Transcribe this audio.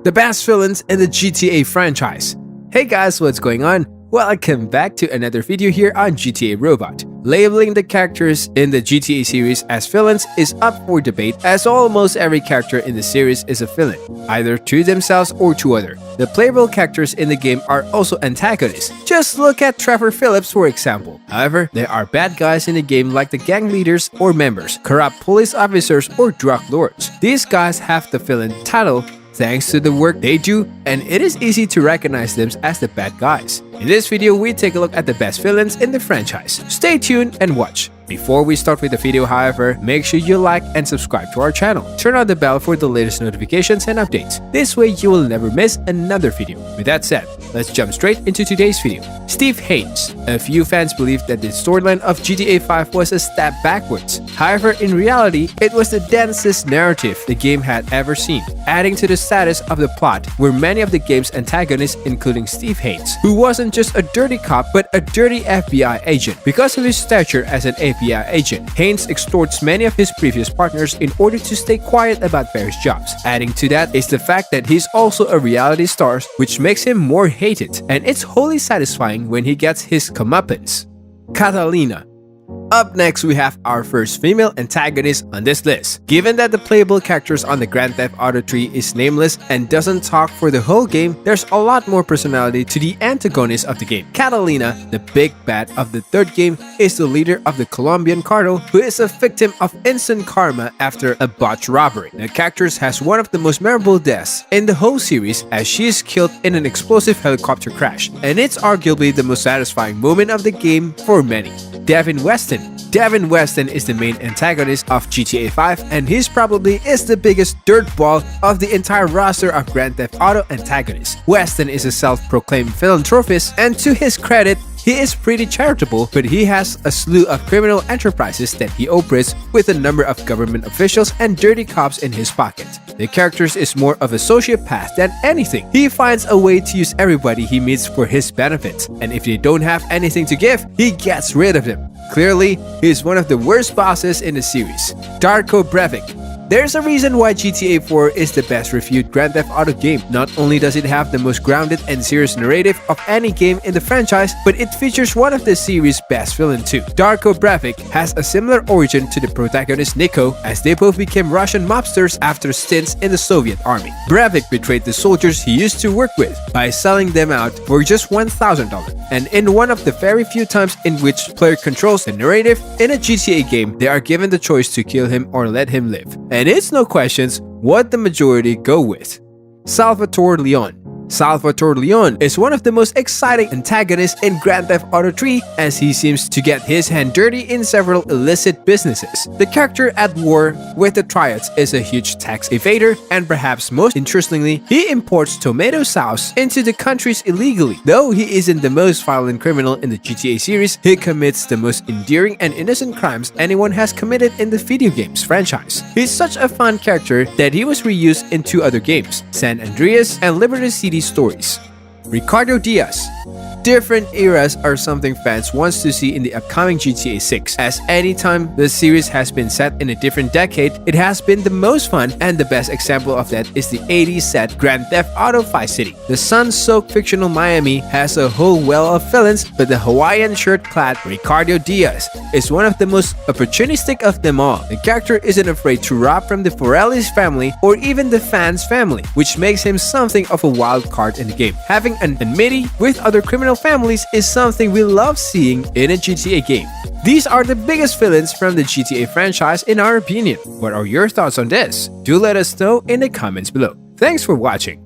The best villains in the GTA franchise. Hey guys, what's going on? Welcome back to another video here on GTA Robot. Labeling the characters in the GTA series as villains is up for debate, as almost every character in the series is a villain, either to themselves or to others. The playable characters in the game are also antagonists. Just look at Trevor Phillips for example. However, there are bad guys in the game like the gang leaders or members, corrupt police officers or drug lords. These guys have the villain title thanks to the work they do, and it is easy to recognize them as the bad guys. In this video, we take a look at the best villains in the franchise. Stay tuned and watch. Before we start with the video, however, make sure you like and subscribe to our channel. Turn on the bell for the latest notifications and updates. This way, you will never miss another video. With that said, let's jump straight into today's video. Steve Haynes. A few fans believe that the storyline of GTA 5 was a step backwards. However, in reality, it was the densest narrative the game had ever seen. Adding to the status of the plot were many of the game's antagonists, including Steve Haynes, who wasn't just a dirty cop but a dirty FBI agent. Because of his stature as an FBI agent, Haynes extorts many of his previous partners in order to stay quiet about various jobs. Adding to that is the fact that he's also a reality star, which makes him more hated, and it's wholly satisfying when he gets his comeuppance. Catalina. Up next, we have our first female antagonist on this list. Given that the playable characters on the Grand Theft Auto tree is nameless and doesn't talk for the whole game, there's a lot more personality to the antagonist of the game. Catalina, the big bad of the third game, is the leader of the Colombian cartel who is a victim of instant karma after a botched robbery. The character has one of the most memorable deaths in the whole series, as she is killed in an explosive helicopter crash, and it's arguably the most satisfying moment of the game for many. Devin Weston. Devin Weston is the main antagonist of GTA 5, and he's probably the biggest dirtball of the entire roster of Grand Theft Auto antagonists. Weston is a self-proclaimed philanthropist, and to his credit, he is pretty charitable, but he has a slew of criminal enterprises that he operates with a number of government officials and dirty cops in his pocket. The character is more of a sociopath than anything. He finds a way to use everybody he meets for his benefit, and if they don't have anything to give, he gets rid of them. Clearly, he is one of the worst bosses in the series. Darko Breivik. There's a reason why GTA 4 is the best reviewed Grand Theft Auto game. Not only does it have the most grounded and serious narrative of any game in the franchise, but it features one of the series' best villains too. Darko Breivik has a similar origin to the protagonist Nico, as they both became Russian mobsters after stints in the Soviet army. Breivik betrayed the soldiers he used to work with by selling them out for just $1,000. And in one of the very few times in which player controls the narrative in a GTA game, they are given the choice to kill him or let him live. And it's no questions what the majority go with. Salvatore Leon. Salvatore Leon is one of the most exciting antagonists in Grand Theft Auto 3, as he seems to get his hand dirty in several illicit businesses. The character at war with the Triads is a huge tax evader, and perhaps most interestingly, he imports tomato sauce into the countries illegally. Though he isn't the most violent criminal in the GTA series, he commits the most endearing and innocent crimes anyone has committed in the video games franchise. He's such a fun character that he was reused in two other games, San Andreas and Liberty City Stories. Ricardo Diaz. Different eras are something fans want to see in the upcoming GTA 6, as anytime the series has been set in a different decade, it has been the most fun, and the best example of that is the 80s set Grand Theft Auto Vice City. The sun-soaked fictional Miami has a whole well of villains, but the Hawaiian shirt-clad Ricardo Diaz is one of the most opportunistic of them all. The character isn't afraid to rob from the Forelli's family or even the fans' family, which makes him something of a wild card in the game. Having an enmity with other criminal families is something we love seeing in a GTA game. These are the biggest villains from the GTA franchise in our opinion. What are your thoughts on this? Do let us know in the comments below. Thanks for watching.